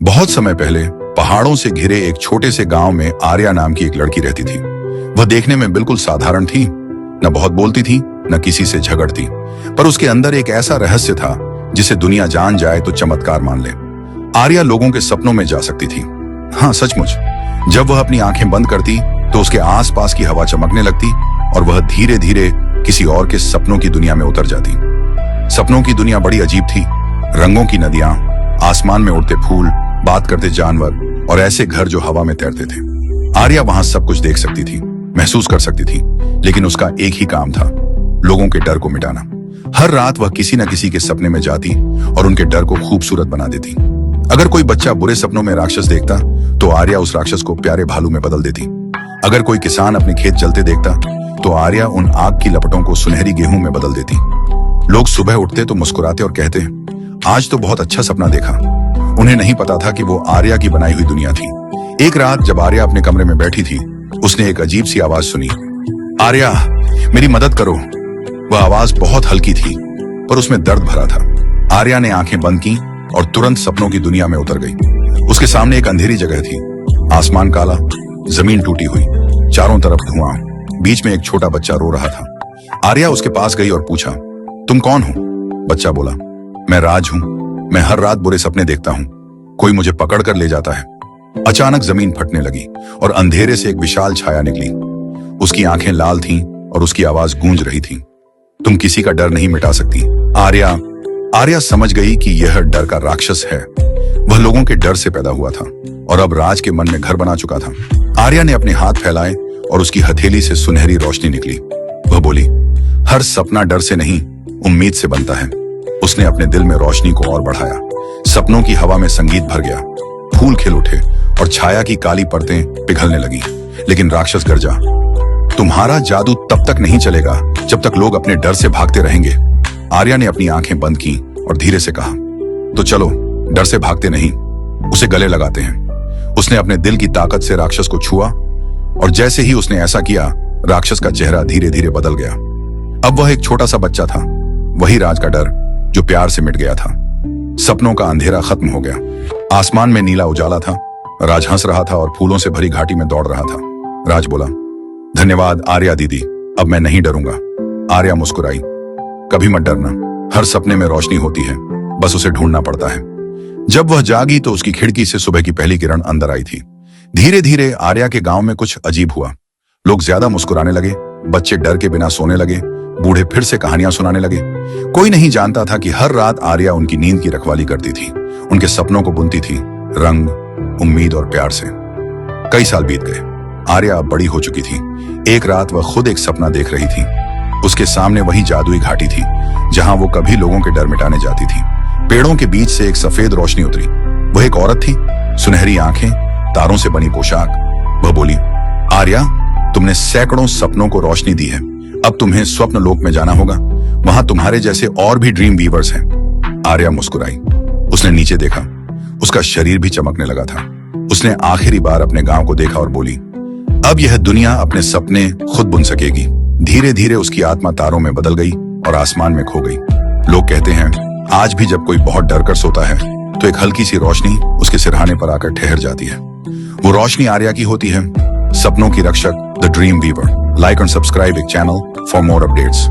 बहुत समय पहले पहाड़ों से घिरे एक छोटे से गांव में आर्या नाम की एक लड़की रहती थी। वह देखने में बिल्कुल साधारण थी, न बहुत बोलती थी, न किसी से झगड़ती, पर उसके अंदर एक ऐसा रहस्य था जिसे दुनिया जान जाए तो चमत्कार मान ले। आर्या लोगों के सपनों में जा सकती थी। हाँ, सचमुच। जब वह अपनी आंखें बंद करती तो उसके आसपास की हवा चमकने लगती और वह धीरे धीरे किसी और के सपनों की दुनिया में उतर जाती। सपनों की दुनिया बड़ी अजीब थी। रंगों की नदियां, आसमान में उड़ते फूल, बात करते जानवर और ऐसे घर जो हवा में तैरते थे। आर्या वहां सब कुछ देख सकती थी, महसूस कर सकती थी, लेकिन उसका एक ही काम था, लोगों के डर को मिटाना। हर रात वह किसी न किसी के सपने में जाती और उनके डर को खूबसूरत बना देती। अगर कोई बच्चा बुरे सपनों में राक्षस देखता तो आर्या उस राक्षस को प्यारे भालू में बदल देती। अगर कोई किसान अपने खेत जलते देखता तो आर्या उन आग की लपटों को सुनहरी गेहूं में बदल देती। लोग सुबह उठते तो मुस्कुराते और कहते, आज तो बहुत अच्छा सपना देखा। उन्हें नहीं पता था कि वो आर्या की बनाई हुई दुनिया थी। एक रात जब आर्या अपने कमरे में बैठी थी, उसने एक अजीब सी आवाज सुनी। आर्या, मेरी मदद करो। वह आवाज बहुत हल्की थी, पर उसमें दर्द भरा था। आर्या ने आंखें बंद की और तुरंत सपनों की दुनिया में उतर गई। उसके सामने एक अंधेरी जगह थी, आसमान काला, जमीन टूटी हुई, चारों तरफ धुआं, बीच में एक छोटा बच्चा रो रहा था। आर्या उसके पास गई और पूछा, तुम कौन हो? बच्चा बोला, मैं राज हूं। मैं हर रात बुरे सपने देखता हूं, कोई मुझे पकड़ कर ले जाता है। अचानक जमीन फटने लगी और अंधेरे से एक विशाल छाया निकली। उसकी आंखें लाल थीं और उसकी आवाज गूंज रही थी, तुम किसी का डर नहीं मिटा सकती। आर्या समझ गई कि यह डर का राक्षस है। वह लोगों के डर से पैदा हुआ था और अब राज के मन में घर बना चुका था। आर्या ने अपने हाथ फैलाए और उसकी हथेली से सुनहरी रोशनी निकली। वह बोली, हर सपना डर से नहीं, उम्मीद से बनता है। उसने अपने दिल में रोशनी को और बढ़ाया। सपनों की हवा में संगीत भर गया, फूल खिल उठे और छाया की काली परतें पिघलने लगी। लेकिन राक्षस गरजा, तुम्हारा जादू तब तक नहीं चलेगा जब तक लोग अपने डर से भागते रहेंगे। आर्या ने अपनी आंखें बंद की और धीरे से कहा, तो चलो, डर से भागते नहीं, उसे गले लगाते हैं। उसने अपने दिल की ताकत से राक्षस को छुआ और जैसे ही उसने ऐसा किया, राक्षस का चेहरा धीरे धीरे बदल गया। अब वह एक छोटा सा बच्चा था, वही राज का डर जो प्यार से मिट गया था। सपनों का अंधेरा खत्म हो गया। आसमान में नीला उजाला था। राज हंस रहा था और फूलों से भरी घाटी में दौड़ रहा था। राज बोला, धन्यवाद आर्या दीदी, अब मैं नहीं डरूंगा। आर्या मुस्कुराई, कभी मत डरना, हर सपने में रोशनी होती है, बस उसे ढूंढना पड़ता है। जब वह जागी तो उसकी खिड़की से सुबह की पहली किरण अंदर आई थी। धीरे धीरे आर्या के गांव में कुछ अजीब हुआ। लोग ज्यादा मुस्कुराने लगे, बच्चे डर के बिना सोने लगे, बूढ़े फिर से कहानियां सुनाने लगे। कोई नहीं जानता था कि हर रात आर्या उनकी नींद की रखवाली करती थी, उनके सपनों को बुनती थी, रंग, उम्मीद और प्यार से। कई साल बीत गए। आर्या अब बड़ी हो चुकी थी। एक रात वह खुद एक सपना देख रही थी। उसके सामने वही जादुई घाटी थी जहां वो कभी लोगों के डर मिटाने जाती थी। पेड़ों के बीच से एक सफेद रोशनी उतरी। वह एक औरत थी, सुनहरी आंखें, तारों से बनी पोशाक। वह बोली, आर्या, तुमने सैकड़ों सपनों को रोशनी दी है, अब तुम्हें स्वप्न लोक में जाना होगा। वहां तुम्हारे जैसे और भी ड्रीम वीवर्स हैं। आर्या मुस्कुराई। उसने नीचे देखा, उसका शरीर भी चमकने लगा था। उसने आखिरी बार अपने गांव को देखा और बोली, अब यह दुनिया अपने सपने खुद बुन सकेगी। धीरे धीरे उसकी आत्मा तारों में बदल गई और आसमान में खो गई। लोग कहते हैं, आज भी जब कोई बहुत डर कर सोता है तो एक हल्की सी रोशनी उसके सिरहाने पर आकर ठहर जाती है। वो रोशनी आर्या की होती है, सपनों की रक्षक, the dream weaver. Like and subscribe our channel for more updates.